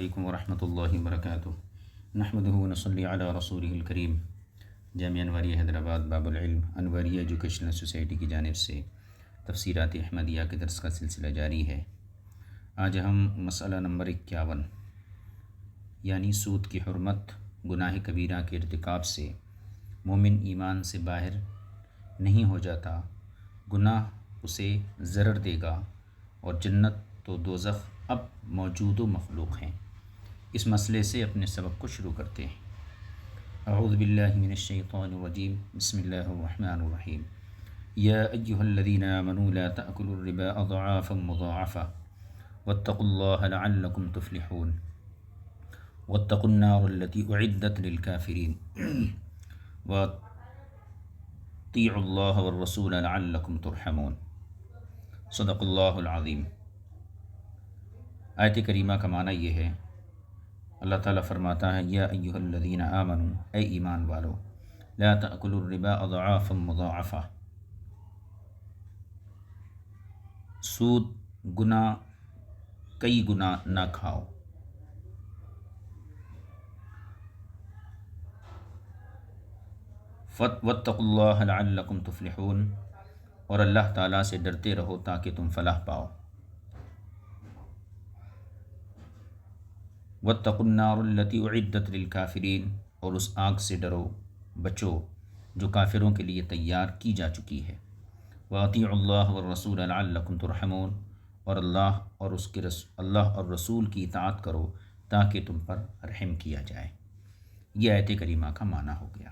علیکم ورحمۃ اللہ وبرکاتہ۔ نحمدہ ونصلی علی رسولہ الکریم۔ جامعہ انوریہ حیدرآباد باب العلم انوریہ ایجوکیشنل سوسائٹی کی جانب سے تفسیرات احمدیہ کے درس کا سلسلہ جاری ہے۔ آج ہم مسئلہ نمبر 51 یعنی سود کی حرمت، گناہ کبیرہ کے ارتکاب سے مومن ایمان سے باہر نہیں ہو جاتا، گناہ اسے ضرر دے گا اور جنت تو دوزخ اب موجود و مخلوق ہیں، اس مسئلے سے اپنے سبق کو شروع کرتے ہیں۔ اعوذ باللہ من الشیطان الرجیم، بسم اللہ الرحمن الرحیم۔ یا ایہا الذین آمنوا لا تأکلوا الربا اضعافا مضاعفا واتقوا اللہ لعلکم تفلحون واتقوا النار التي اعدت للکافرین واطیعوا اللہ والرسول لعلکم ترحمون۔ صدق اللہ العظیم۔ آیت کریمہ کا معنی یہ ہے، اللہ تعالیٰ فرماتا ہے یا ایہا الذین آمنوا، اے ایمان والو، لا تأکلوا الربا اضعافا مضاعفا، سود گناہ کئی گنا نہ کھاؤ۔ واتقوا اللہ لعلکم تفلحون، اور اللہ تعالیٰ سے ڈرتے رہو تاکہ تم فلاح پاؤ۔ واتقوا النار التي اعدت للکافرین، اور اس آگ سے ڈرو، بچو جو کافروں کے لیے تیار کی جا چکی ہے۔ واطیعوا اللہ والرسول لعلکم ترحمون، اور اللہ اور رسول کی اطاعت کرو تاکہ تم پر رحم کیا جائے۔ یہ آیت کریمہ کا معنی ہو گیا۔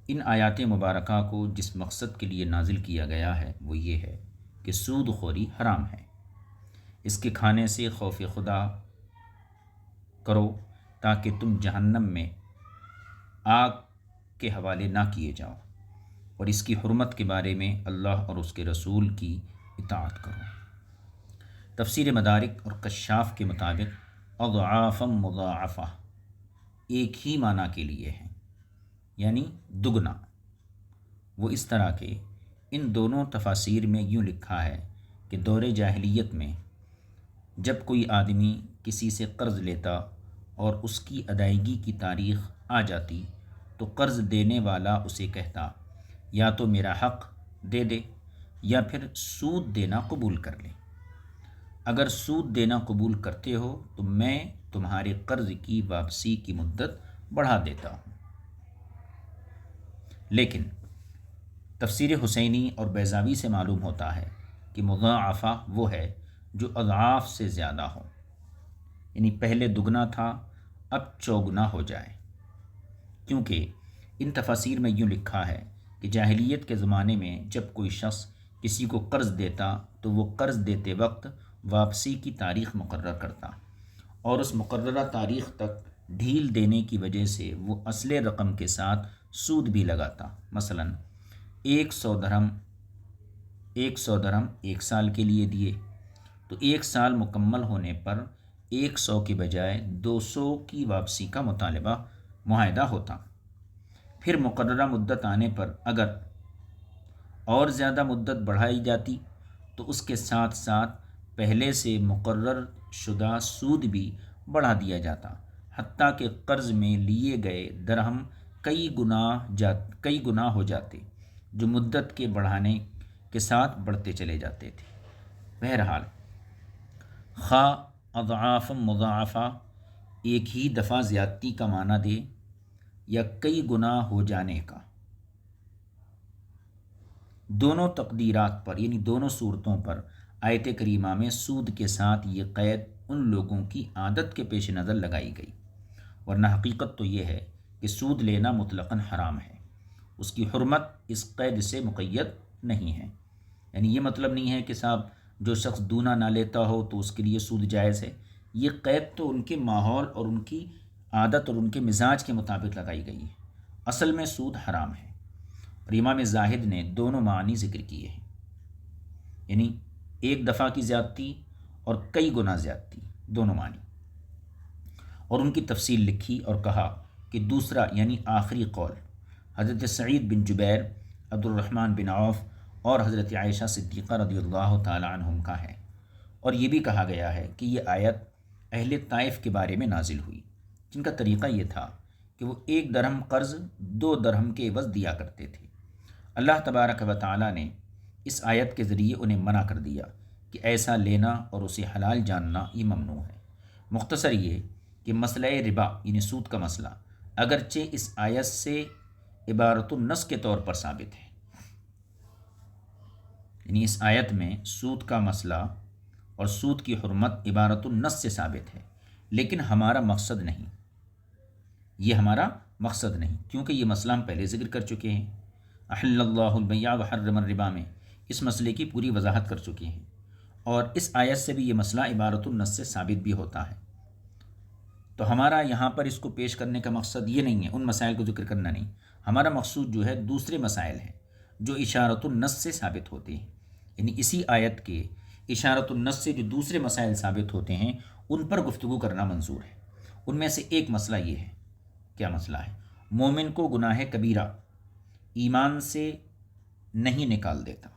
ان آیات مبارکہ کو جس مقصد کے لیے نازل کیا گیا ہے وہ یہ ہے کہ سود خوری حرام ہے، اس کے کھانے سے خوف خدا کرو تاکہ تم جہنم میں آگ کے حوالے نہ کیے جاؤ، اور اس کی حرمت کے بارے میں اللہ اور اس کے رسول کی اطاعت کرو۔ تفسیر مدارک اور کشاف کے مطابق اضعافا مضاعفہ ایک ہی معنی کے لیے ہے، یعنی دگنا۔ وہ اس طرح کے ان دونوں تفاسیر میں یوں لکھا ہے کہ دور جاہلیت میں جب کوئی آدمی کسی سے قرض لیتا اور اس کی ادائیگی کی تاریخ آ جاتی تو قرض دینے والا اسے کہتا یا تو میرا حق دے دے یا پھر سود دینا قبول کر لے۔ اگر سود دینا قبول کرتے ہو تو میں تمہارے قرض کی واپسی کی مدت بڑھا دیتا ہوں۔ لیکن تفسیر حسینی اور بیضاوی سے معلوم ہوتا ہے کہ مضاعفہ وہ ہے جو اضعاف سے زیادہ ہو، یعنی پہلے دگنا تھا اب چوگنا ہو جائے، کیونکہ ان تفاسیر میں یوں لکھا ہے کہ جاہلیت کے زمانے میں جب کوئی شخص کسی کو قرض دیتا تو وہ قرض دیتے وقت واپسی کی تاریخ مقرر کرتا، اور اس مقررہ تاریخ تک ڈھیل دینے کی وجہ سے وہ اصل رقم کے ساتھ سود بھی لگاتا۔ مثلا 100 درہم ایک سال کے لیے دیے تو 1 سال مکمل ہونے پر 100 کی بجائے 200 کی واپسی کا معاہدہ ہوتا۔ پھر مقررہ مدت آنے پر اگر اور زیادہ مدت بڑھائی جاتی تو اس کے ساتھ ساتھ پہلے سے مقرر شدہ سود بھی بڑھا دیا جاتا، حتیٰ کہ قرض میں لیے گئے درہم کئی گنا ہو جاتے، جو مدت کے بڑھانے کے ساتھ بڑھتے چلے جاتے تھے۔ بہرحال خواہ اضعاف مضاعفہ ایک ہی دفعہ زیادتی کا معنی دے یا کئی گنا ہو جانے کا، دونوں تقدیرات پر یعنی دونوں صورتوں پر آیت کریمہ میں سود کے ساتھ یہ قید ان لوگوں کی عادت کے پیش نظر لگائی گئی، ورنہ حقیقت تو یہ ہے کہ سود لینا مطلقاً حرام ہے، اس کی حرمت اس قید سے مقید نہیں ہے۔ یعنی یہ مطلب نہیں ہے کہ صاحب جو شخص دونا نہ لیتا ہو تو اس کے لیے سود جائز ہے، یہ قید تو ان کے ماحول اور ان کی عادت اور ان کے مزاج کے مطابق لگائی گئی ہے، اصل میں سود حرام ہے۔ اور امام زاہد نے دونوں معنی ذکر کیے ہیں، یعنی ایک دفعہ کی زیادتی اور کئی گنا زیادتی، دونوں معنی، اور ان کی تفصیل لکھی اور کہا کہ دوسرا یعنی آخری قول حضرت سعید بن جبیر، عبد الرحمن بن عوف اور حضرت عائشہ صدیقہ رضی اللہ تعالی عنہم کا ہے، اور یہ بھی کہا گیا ہے کہ یہ آیت اہل طائف کے بارے میں نازل ہوئی، جن کا طریقہ یہ تھا کہ وہ 1 درہم قرض 2 درہم کے عوض دیا کرتے تھے۔ اللہ تبارک و تعالیٰ نے اس آیت کے ذریعے انہیں منع کر دیا کہ ایسا لینا اور اسے حلال جاننا یہ ممنوع ہے۔ مختصر یہ کہ مسئلہ ربا یعنی سود کا مسئلہ اگرچہ اس آیت سے عبارت النص کے طور پر ثابت ہے، یعنی اس آیت میں سود کا مسئلہ اور سود کی حرمت عبارت النص سے ثابت ہے، لیکن ہمارا مقصد نہیں، یہ ہمارا مقصد نہیں، کیونکہ یہ مسئلہ ہم پہلے ذکر کر چکے ہیں۔ احل اللہ البیع وحرم الربا میں اس مسئلے کی پوری وضاحت کر چکے ہیں، اور اس آیت سے بھی یہ مسئلہ عبارت النص سے ثابت بھی ہوتا ہے۔ تو ہمارا یہاں پر اس کو پیش کرنے کا مقصد یہ نہیں ہے، ان مسائل کو ذکر کرنا نہیں، ہمارا مقصود جو ہے دوسرے مسائل ہیں جو اشارت النص سے ثابت ہوتے ہیں، یعنی اسی آیت کے اشارت النص سے جو دوسرے مسائل ثابت ہوتے ہیں ان پر گفتگو کرنا منظور ہے۔ ان میں سے ایک مسئلہ یہ ہے، کیا مسئلہ ہے؟ مومن کو گناہ کبیرہ ایمان سے نہیں نکال دیتا،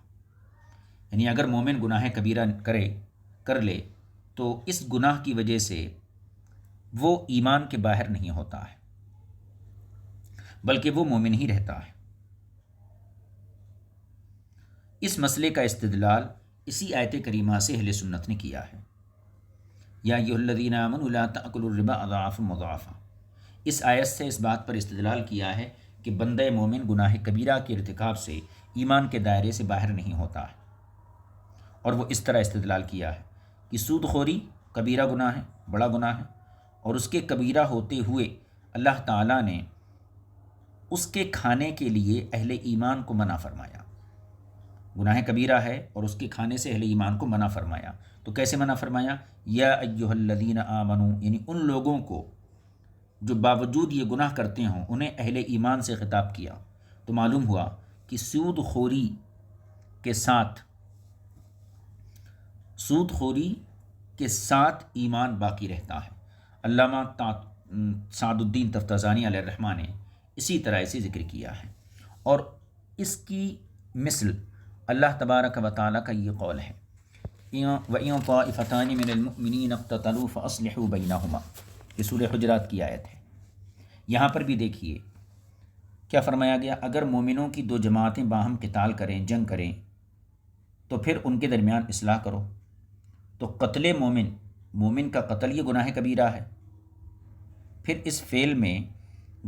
یعنی اگر مومن گناہ کبیرہ کر لے تو اس گناہ کی وجہ سے وہ ایمان کے باہر نہیں ہوتا ہے، بلکہ وہ مومن ہی رہتا ہے۔ اس مسئلے کا استدلال اسی آیت کریمہ سے اہل سنت نے کیا ہے، یا ایھا الذین آمنوا لا تأکلوا الربا اضعافا مضاعفا۔ اس آیت سے اس بات پر استدلال کیا ہے کہ بندہ مومن گناہ کبیرہ کے ارتکاب سے ایمان کے دائرے سے باہر نہیں ہوتا ہے، اور وہ اس طرح استدلال کیا ہے کہ سود خوری کبیرہ گناہ ہے، بڑا گناہ ہے، اور اس کے کبیرہ ہوتے ہوئے اللہ تعالیٰ نے اس کے کھانے کے لیے اہل ایمان کو منع فرمایا۔ گناہ کبیرہ ہے اور اس کے کھانے سے اہل ایمان کو منع فرمایا، تو کیسے منع فرمایا؟ یا ایھا الذین آمنوا، یعنی ان لوگوں کو جو باوجود یہ گناہ کرتے ہوں انہیں اہل ایمان سے خطاب کیا۔ تو معلوم ہوا کہ سود خوری کے ساتھ ایمان باقی رہتا ہے۔ علامہ سعد الدین تفتازانی علیہ الرحمہ نے اسی طرح اسے ذکر کیا ہے، اور اس کی مثل اللہ تبارک و تعالیٰ کا یہ قول ہے، وَإِن طَائِفَتَانِ مِنَ الْمُؤْمِنِينَ اقْتَتَلُوا فَأَصْلِحُوا بَيْنَهُمَا، یہ سورہ حجرات کی آیت ہے۔ یہاں پر بھی دیکھیے کیا فرمایا گیا، اگر مومنوں کی 2 جماعتیں باہم قتال کریں، جنگ کریں، تو پھر ان کے درمیان اصلاح کرو۔ تو قتل مومن کا قتل یہ گناہ کبیرہ ہے۔ پھر اس فعل میں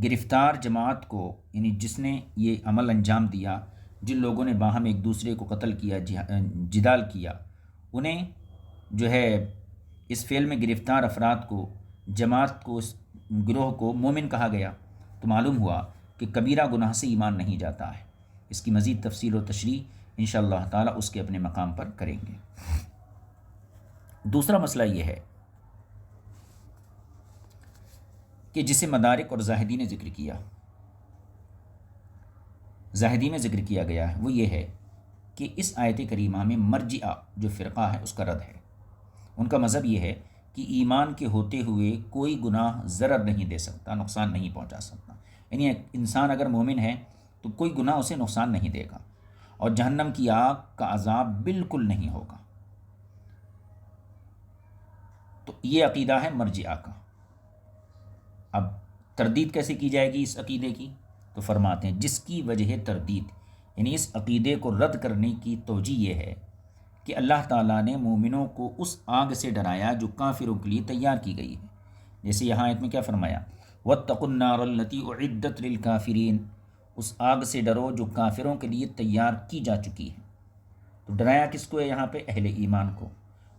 گرفتار جماعت کو، یعنی جس نے یہ عمل انجام دیا، جن لوگوں نے باہم ایک دوسرے کو قتل کیا، جدال کیا، انہیں جو ہے اس فعل میں گرفتار افراد کو، جماعت کو، اس گروہ کو مومن کہا گیا۔ تو معلوم ہوا کہ کبیرہ گناہ سے ایمان نہیں جاتا ہے۔ اس کی مزید تفصیل و تشریح انشاءاللہ تعالی اس کے اپنے مقام پر کریں گے۔ دوسرا مسئلہ یہ ہے کہ جسے مدارک اور زاہدی نے ذکر کیا، زاہدی میں ذکر کیا گیا ہے، وہ یہ ہے کہ اس آیت کریمہ میں مرجئہ جو فرقہ ہے اس کا رد ہے۔ ان کا مذہب یہ ہے کہ ایمان کے ہوتے ہوئے کوئی گناہ ضرر نہیں دے سکتا، نقصان نہیں پہنچا سکتا، یعنی انسان اگر مومن ہے تو کوئی گناہ اسے نقصان نہیں دے گا، اور جہنم کی آگ کا عذاب بالکل نہیں ہوگا۔ تو یہ عقیدہ ہے مرجئہ کا۔ اب تردید کیسے کی جائے گی اس عقیدے کی؟ تو فرماتے ہیں جس کی وجہ تردید، یعنی اس عقیدے کو رد کرنے کی توجہ یہ ہے کہ اللہ تعالیٰ نے مومنوں کو اس آگ سے ڈرایا جو کافروں کے لیے تیار کی گئی ہے۔ جیسے یہاں آیت میں کیا فرمایا، وَاتَّقُوا النَّارَ الَّتِي أُعِدَّتْ لِلْكَافِرِينَ، اس آگ سے ڈرو جو کافروں کے لیے تیار کی جا چکی ہے۔ تو ڈرایا کس کو ہے یہاں پہ؟ اہل ایمان کو۔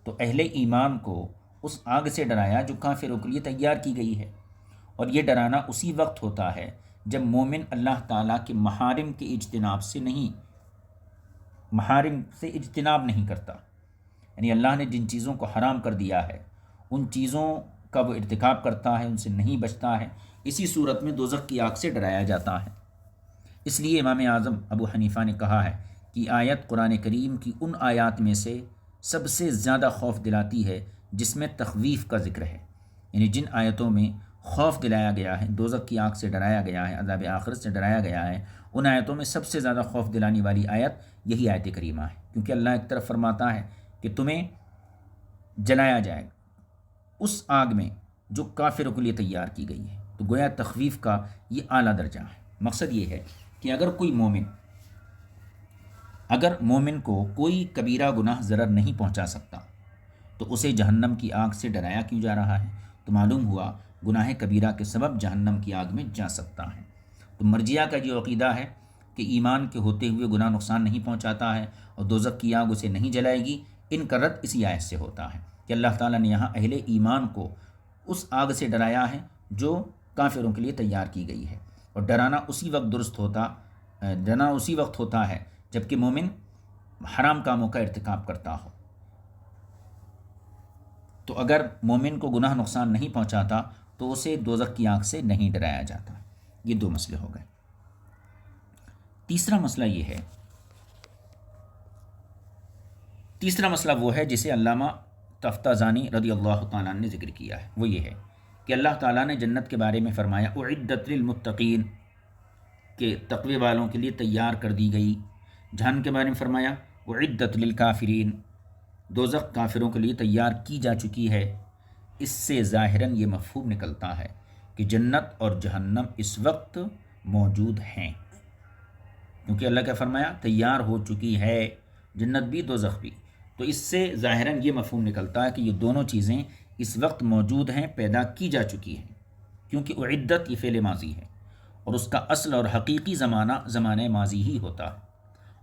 تو اہل ایمان کو اس آگ سے ڈرایا جو کافروں کے لیے تیار کی گئی ہے، اور یہ ڈرانا اسی وقت ہوتا ہے جب مومن اللہ تعالیٰ کے محارم کے اجتناب سے اجتناب نہیں کرتا، یعنی اللہ نے جن چیزوں کو حرام کر دیا ہے ان چیزوں کا وہ ارتکاب کرتا ہے، ان سے نہیں بچتا ہے، اسی صورت میں دوزخ کی آگ سے ڈرایا جاتا ہے۔ اس لیے امام اعظم ابو حنیفہ نے کہا ہے کہ آیت قرآن کریم کی ان آیات میں سے سب سے زیادہ خوف دلاتی ہے جس میں تخویف کا ذکر ہے، یعنی جن آیتوں میں خوف دلایا گیا ہے، دوزخ کی آگ سے ڈرایا گیا ہے، عذاب آخرت سے ڈرایا گیا ہے، ان آیتوں میں سب سے زیادہ خوف دلانے والی آیت یہی آیت کریمہ ہے، کیونکہ اللہ ایک طرف فرماتا ہے کہ تمہیں جلایا جائے گا، اس آگ میں جو کافروں کے لیے تیار کی گئی ہے۔ تو گویا تخویف کا یہ اعلیٰ درجہ ہے۔ مقصد یہ ہے کہ اگر مومن کو کوئی کبیرہ گناہ ضرر نہیں پہنچا سکتا تو اسے جہنم کی آگ سے ڈرایا کیوں جا رہا ہے؟ تو معلوم ہوا گناہ کبیرہ کے سبب جہنم کی آگ میں جا سکتا ہے۔ تو مرجیہ کا جو عقیدہ ہے کہ ایمان کے ہوتے ہوئے گناہ نقصان نہیں پہنچاتا ہے اور دوزخ کی آگ اسے نہیں جلائے گی، ان کا رد اسی آیت سے ہوتا ہے کہ اللہ تعالیٰ نے یہاں اہل ایمان کو اس آگ سے ڈرایا ہے جو کافروں کے لیے تیار کی گئی ہے، اور ڈرانا اسی وقت ہوتا ہے جبکہ مومن حرام کاموں کا ارتکاب کرتا ہو۔ تو اگر مومن کو گناہ نقصان نہیں پہنچاتا تو اسے دوزخ کی آگ سے نہیں ڈرایا جاتا۔ یہ دو مسئلے ہو گئے۔ تیسرا مسئلہ وہ ہے جسے علامہ تفتازانی رضی اللہ تعالیٰ نے ذکر کیا ہے۔ وہ یہ ہے کہ اللہ تعالیٰ نے جنت کے بارے میں فرمایا اعدت للمتقین، کہ تقوی والوں کے لیے تیار کر دی گئی۔ جہنم کے بارے میں فرمایا اعدت للکافرین، دوزخ کافروں کے لیے تیار کی جا چکی ہے۔ اس سے ظاہراً یہ مفہوم نکلتا ہے کہ جنت اور جہنم اس وقت موجود ہیں، کیونکہ اللہ کا فرمایا تیار ہو چکی ہے، جنت بھی دوزخ بھی۔ تو اس سے ظاہراً یہ مفہوم نکلتا ہے کہ یہ دونوں چیزیں اس وقت موجود ہیں، پیدا کی جا چکی ہیں، کیونکہ اعدت یہ فعل ماضی ہے اور اس کا اصل اور حقیقی زمانہ ماضی ہی ہوتا ہے،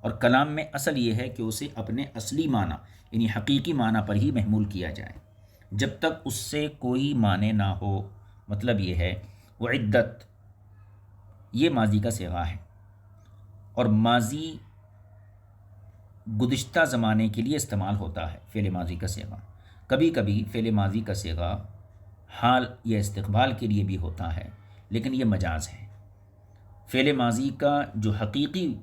اور کلام میں اصل یہ ہے کہ اسے اپنے اصلی معنی یعنی حقیقی معنی پر ہی محمول کیا جائے، جب تک اس سے کوئی معنی نہ ہو۔ مطلب یہ ہے اعدت یہ ماضی کا صیغہ ہے، اور ماضی گزشتہ زمانے کے لیے استعمال ہوتا ہے فعل ماضی کا صیغہ۔ کبھی کبھی فعل ماضی کا صیغہ حال یا استقبال کے لیے بھی ہوتا ہے، لیکن یہ مجاز ہے۔ فعل ماضی کا جو حقیقی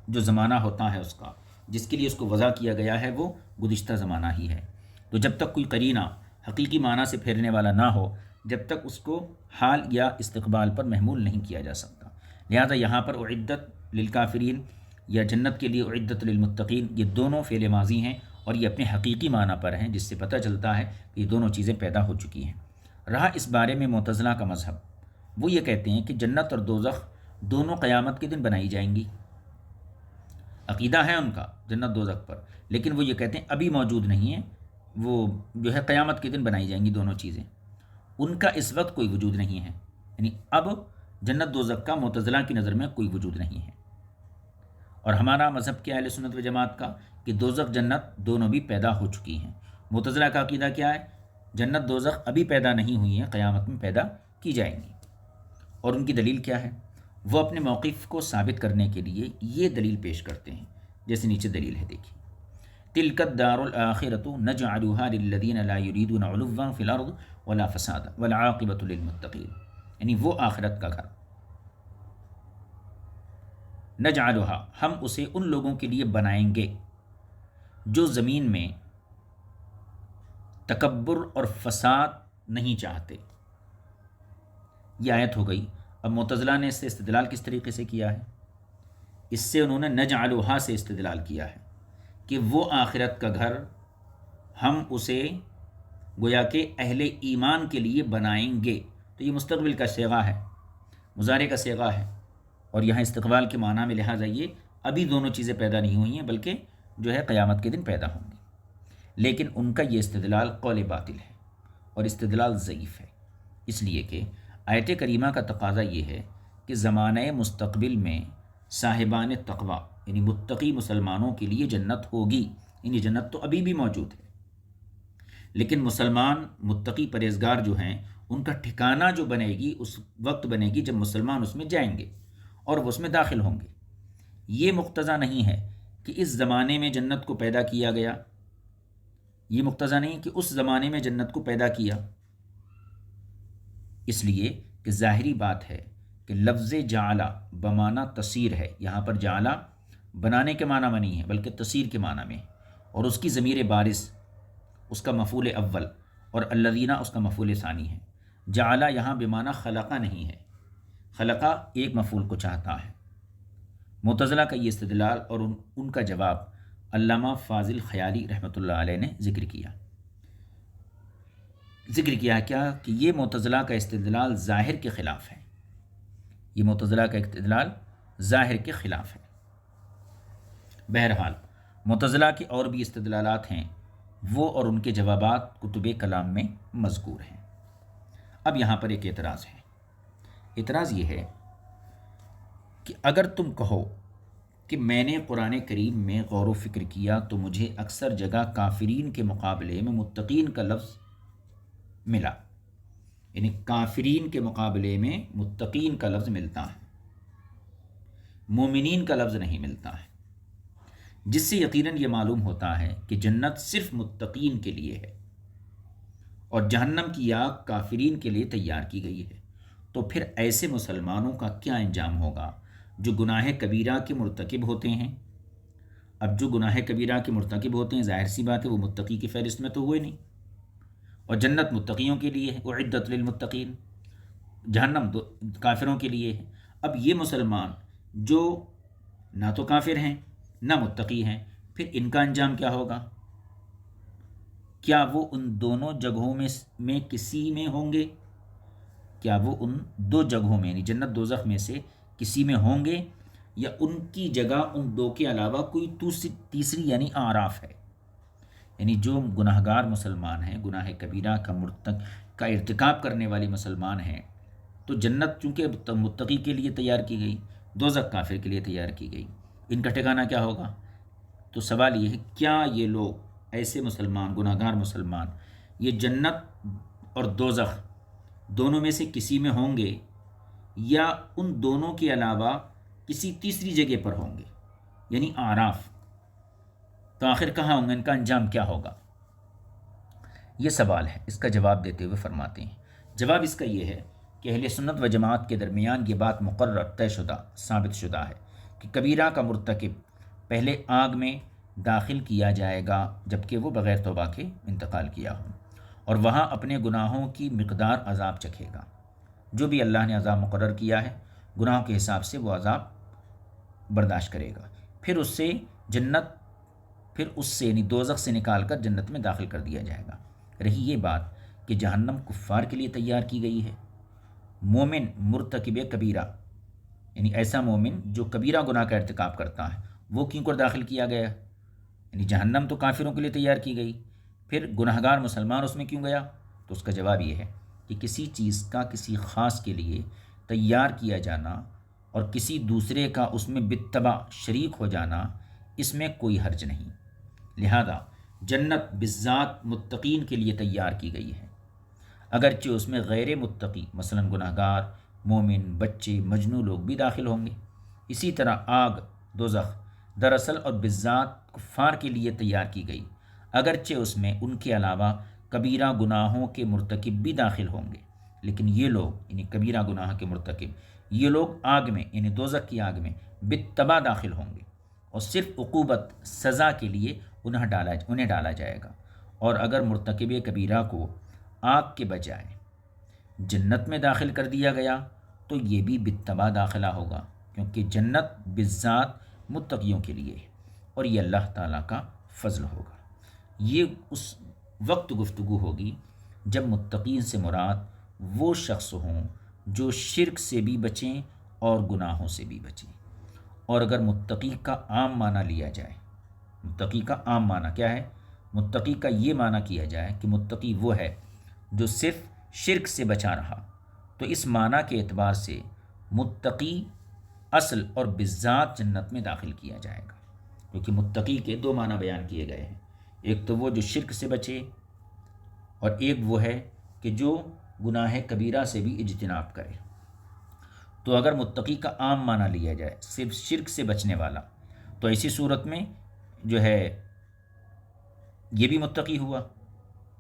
جو زمانہ ہوتا ہے اس کا جس کے لیے اس کو وضع کیا گیا ہے وہ گزشتہ زمانہ ہی ہے۔ تو جب تک کوئی قرینہ حقیقی معنی سے پھیرنے والا نہ ہو، جب تک اس کو حال یا استقبال پر محمول نہیں کیا جا سکتا۔ لہذا یہاں پر اعدت للکافرین یا جنت کے لیے اعدت للمتقین، یہ دونوں فعل ماضی ہیں اور یہ اپنے حقیقی معنی پر ہیں، جس سے پتہ چلتا ہے کہ یہ دونوں چیزیں پیدا ہو چکی ہیں۔ رہا اس بارے میں معتزلہ کا مذہب، وہ یہ کہتے ہیں کہ جنت اور دوزخ دونوں قیامت کے دن بنائی جائیں گی۔ عقیدہ ہے ان کا جنت دوزخ پر، لیکن وہ یہ کہتے ہیں ابھی موجود نہیں ہیں، وہ جو ہے قیامت کے دن بنائی جائیں گی دونوں چیزیں۔ ان کا اس وقت کوئی وجود نہیں ہے، یعنی اب جنت دوزخ کا معتزلہ کی نظر میں کوئی وجود نہیں ہے۔ اور ہمارا مذہب کیا ہے اہل سنت و جماعت کا کہ دوزخ جنت دونوں بھی پیدا ہو چکی ہیں۔ معتزلہ کا عقیدہ کیا ہے؟ جنت دوزخ ابھی پیدا نہیں ہوئی ہیں، قیامت میں پیدا کی جائیں گی۔ اور ان کی دلیل کیا ہے؟ وہ اپنے موقف کو ثابت کرنے کے لیے یہ دلیل پیش کرتے ہیں، جیسے نیچے دلیل ہے، دیکھیے تلک الدار الآخرۃ نجعلها للذین لا یریدون علوا فی الارض ولا فسادا والعاقبۃ للمتقین، یعنی وہ آخرت کا گھر نجعلها ہم اسے ان لوگوں کے لیے بنائیں گے جو زمین میں تکبر اور فساد نہیں چاہتے۔ یہ آیت ہو گئی۔ اب معتزلہ نے اس سے استدلال کس طریقے سے کیا ہے؟ اس سے انہوں نے نجعلها سے استدلال کیا ہے کہ وہ آخرت کا گھر ہم اسے گویا کہ اہل ایمان کے لیے بنائیں گے۔ تو یہ مستقبل کا صیغہ ہے، مضارع کا صیغہ ہے، اور یہاں استقبال کے معنی میں، لہٰذا یہ ابھی دونوں چیزیں پیدا نہیں ہوئی ہیں بلکہ جو ہے قیامت کے دن پیدا ہوں گی۔ لیکن ان کا یہ استدلال قول باطل ہے اور استدلال ضعیف ہے، اس لیے کہ آیت کریمہ کا تقاضا یہ ہے کہ زمانہ مستقبل میں صاحبان تقوی یعنی متقی مسلمانوں کے لیے جنت ہوگی، یعنی جنت تو ابھی بھی موجود ہے، لیکن مسلمان متقی پرہیزگار جو ہیں ان کا ٹھکانہ جو بنے گی اس وقت بنے گی جب مسلمان اس میں جائیں گے اور وہ اس میں داخل ہوں گے۔ یہ مقتضا نہیں ہے کہ اس زمانے میں جنت کو پیدا کیا گیا، یہ مقتضا نہیں کہ اس زمانے میں جنت کو پیدا کیا، اس لیے کہ ظاہری بات ہے کہ لفظ جعلہ بمعنی تصیر ہے، یہاں پر جعلہ بنانے کے معنی میں نہیں ہے بلکہ تصیر کے معنی میں، اور اس کی ضمیر بارث اس کا مفعول اول اور الذین اس کا مفعول ثانی ہے۔ جعلہ یہاں بمعنی خلقہ نہیں ہے، خلقہ ایک مفعول کو چاہتا ہے۔ معتزلہ کا یہ استدلال اور ان کا جواب علامہ فاضل خیالی رحمۃ اللہ علیہ نے ذکر کیا۔ ذکر کیا کیا کہ یہ معتزلہ کا استدلال ظاہر کے خلاف ہے، یہ معتزلہ کا استدلال ظاہر کے خلاف ہے۔ بہرحال معتزلہ کے اور بھی استدلالات ہیں، وہ اور ان کے جوابات کتب کلام میں مذکور ہیں۔ اب یہاں پر ایک اعتراض ہے، اعتراض یہ ہے کہ اگر تم کہو کہ میں نے قرآن کریم میں غور و فکر کیا تو مجھے اکثر جگہ کافرین کے مقابلے میں متقین کا لفظ ملا، یعنی کافرین کے مقابلے میں متقین کا لفظ ملتا ہے، مومنین کا لفظ نہیں ملتا ہے، جس سے یقیناً یہ معلوم ہوتا ہے کہ جنت صرف متقین کے لیے ہے اور جہنم کی آگ کافرین کے لیے تیار کی گئی ہے۔ تو پھر ایسے مسلمانوں کا کیا انجام ہوگا جو گناہ کبیرہ کے مرتکب ہوتے ہیں؟ اب جو گناہ کبیرہ کے مرتکب ہوتے ہیں، ظاہر سی بات ہے وہ متقی کی فہرست میں تو ہوئے نہیں، اور جنت متقیوں کے لیے ہے، اعدت للمتقین، جہنم کافروں کے لیے ہے۔ اب یہ مسلمان جو نہ تو کافر ہیں نہ متقی ہیں، پھر ان کا انجام کیا ہوگا؟ کیا وہ ان دونوں جگہوں میں کسی میں ہوں گے؟ کیا وہ ان دو جگہوں میں یعنی جنت دوزخ میں سے کسی میں ہوں گے، یا ان کی جگہ ان دو کے علاوہ کوئی تیسری یعنی اعراف ہے؟ یعنی جو گناہ گار مسلمان ہیں، گناہ کبیرہ کا ارتکاب کرنے والے مسلمان ہیں، تو جنت چونکہ متقی کے لیے تیار کی گئی، دوزخ کافر کے لیے تیار کی گئی، ان کا ٹھکانہ کیا ہوگا؟ تو سوال یہ ہے، کیا یہ لوگ ایسے مسلمان گناہ گار مسلمان یہ جنت اور دوزخ دونوں میں سے کسی میں ہوں گے، یا ان دونوں کے علاوہ کسی تیسری جگہ پر ہوں گے یعنی اعراف؟ تو آخر کہاں ہوں گے، ان کا انجام کیا ہوگا؟ یہ سوال ہے۔ اس کا جواب دیتے ہوئے فرماتے ہیں، جواب اس کا یہ ہے کہ اہل سنت و جماعت کے درمیان یہ بات مقرر، طے شدہ، ثابت شدہ ہے کہ کبیرہ کا مرتکب پہلے آگ میں داخل کیا جائے گا جبکہ وہ بغیر توبہ کے انتقال کیا ہو، اور وہاں اپنے گناہوں کی مقدار عذاب چکھے گا۔ جو بھی اللہ نے عذاب مقرر کیا ہے گناہوں کے حساب سے وہ عذاب برداشت کرے گا، پھر اس سے یعنی دوزخ سے نکال کر جنت میں داخل کر دیا جائے گا۔ رہی یہ بات کہ جہنم کفار کے لیے تیار کی گئی ہے، مومن مرتکب کبیرہ یعنی ایسا مومن جو کبیرہ گناہ کا ارتکاب کرتا ہے وہ کیوں کر داخل کیا گیا؟ یعنی جہنم تو کافروں کے لیے تیار کی گئی، پھر گناہ گار مسلمان اس میں کیوں گیا؟ تو اس کا جواب یہ ہے کہ کسی چیز کا کسی خاص کے لیے تیار کیا جانا اور کسی دوسرے کا اس میں بالتبع شریک ہو جانا، اس میں کوئی حرج نہیں۔ لہذا جنت بالذات متقین کے لیے تیار کی گئی ہے، اگرچہ اس میں غیر متقی مثلا گناہ گار، مومن، بچے، مجنو لوگ بھی داخل ہوں گے۔ اسی طرح آگ دوزخ دراصل اور بالذات کفار کے لیے تیار کی گئی، اگرچہ اس میں ان کے علاوہ کبیرہ گناہوں کے مرتکب بھی داخل ہوں گے، لیکن یہ لوگ یعنی کبیرہ گناہ کے مرتکب یہ لوگ آگ میں یعنی دوزخ کی آگ میں بالتبع داخل ہوں گے، اور صرف عقوبت سزا کے لیے انہیں ڈالا جائے گا۔ اور اگر مرتکب کبیرہ کو آگ کے بجائے جنت میں داخل کر دیا گیا تو یہ بھی بالتبع داخلہ ہوگا، کیونکہ جنت بالذات متقیوں کے لیے ہے اور یہ اللہ تعالیٰ کا فضل ہوگا۔ یہ اس وقت گفتگو ہوگی جب متقین سے مراد وہ شخص ہوں جو شرک سے بھی بچیں اور گناہوں سے بھی بچیں۔ اور اگر متقی کا عام معنی لیا جائے، متقی کا عام معنی کیا ہے؟ متقی کا یہ معنی کیا جائے کہ متقی وہ ہے جو صرف شرک سے بچا رہا، تو اس معنی کے اعتبار سے متقی اصل اور بالذات جنت میں داخل کیا جائے گا، کیونکہ متقی کے دو معنی بیان کیے گئے ہیں، ایک تو وہ جو شرک سے بچے، اور ایک وہ ہے کہ جو گناہ کبیرہ سے بھی اجتناب کرے۔ تو اگر متقی کا عام معنی لیا جائے صرف شرک سے بچنے والا، تو ایسی صورت میں جو ہے یہ بھی متقی ہوا،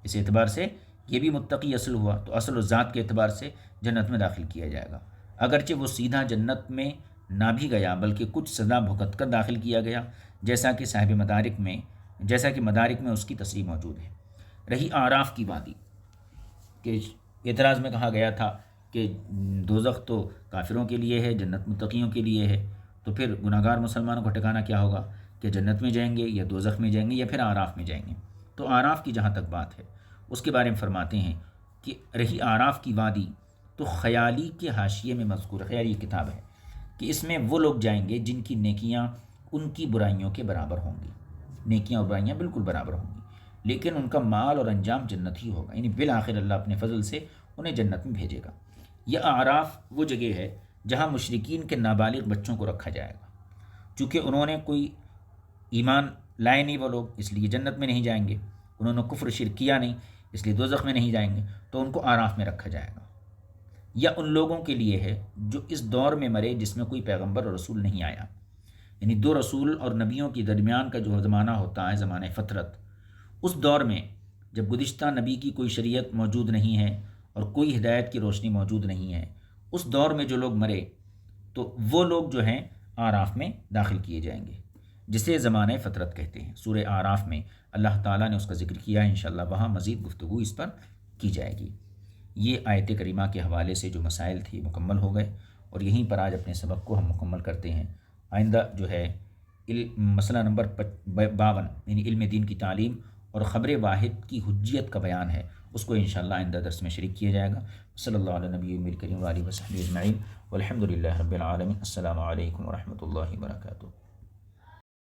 اس اعتبار سے یہ بھی متقی اصل ہوا، تو اصل و ذات کے اعتبار سے جنت میں داخل کیا جائے گا، اگرچہ وہ سیدھا جنت میں نہ بھی گیا بلکہ کچھ سزا بھگت کر داخل کیا گیا، جیسا کہ مدارک میں اس کی تصریح موجود ہے۔ رہی اعراف کی وادی، کہ اعتراض میں کہا گیا تھا کہ دوزخ تو کافروں کے لیے ہے، جنت متقیوں کے لیے ہے، تو پھر گناہ گار مسلمانوں کا ٹھکانہ کیا ہوگا؟ کہ جنت میں جائیں گے یا دوزخ میں جائیں گے یا پھر اعراف میں جائیں گے؟ تو اعراف کی جہاں تک بات ہے اس کے بارے میں فرماتے ہیں کہ رہی آراف کی وادی، تو خیالی کے حاشیے میں مذکور ہے، خیالی کتاب ہے، کہ اس میں وہ لوگ جائیں گے جن کی نیکیاں ان کی برائیوں کے برابر ہوں گی، نیکیاں اور برائیاں بالکل برابر ہوں گی، لیکن ان کا مال اور انجام جنت ہی ہوگا، یعنی بالآخر اللہ اپنے فضل سے انہیں جنت میں بھیجے گا۔ یہ اعراف وہ جگہ ہے جہاں مشرکین کے نابالغ بچوں کو رکھا جائے گا، چونکہ انہوں نے کوئی ایمان لائے نہیں وہ لوگ، اس لیے جنت میں نہیں جائیں گے، انہوں نے کفر شرک کیا نہیں، اس لیے دوزخ میں نہیں جائیں گے، تو ان کو اعراف میں رکھا جائے گا۔ یا ان لوگوں کے لیے ہے جو اس دور میں مرے جس میں کوئی پیغمبر اور رسول نہیں آیا، یعنی دو رسول اور نبیوں کے درمیان کا جو زمانہ ہوتا ہے، زمانہ فترت، اس دور میں جب گزشتہ نبی کی کوئی شریعت موجود نہیں ہے اور کوئی ہدایت کی روشنی موجود نہیں ہے، اس دور میں جو لوگ مرے تو وہ لوگ جو ہیں آراف میں داخل کیے جائیں گے، جسے زمانہ فترت کہتے ہیں۔ سورہ آراف میں اللہ تعالیٰ نے اس کا ذکر کیا ہے، انشاءاللہ وہاں مزید گفتگو اس پر کی جائے گی۔ یہ آیت کریمہ کے حوالے سے جو مسائل تھے مکمل ہو گئے، اور یہیں پر آج اپنے سبق کو ہم مکمل کرتے ہیں۔ آئندہ جو ہے مسئلہ نمبر 52 یعنی علم دین کی تعلیم اور خبر واحد کی حجیت کا بیان ہے، اس کو انشاءاللہ آئندہ درس میں شریک کیا جائے گا۔ صلی اللہ علیہ نبی کریم وآلہ وصحبہ اجمعین والحمد للہ رب العالمین۔ السلام علیکم ورحمۃ اللہ وبرکاتہ۔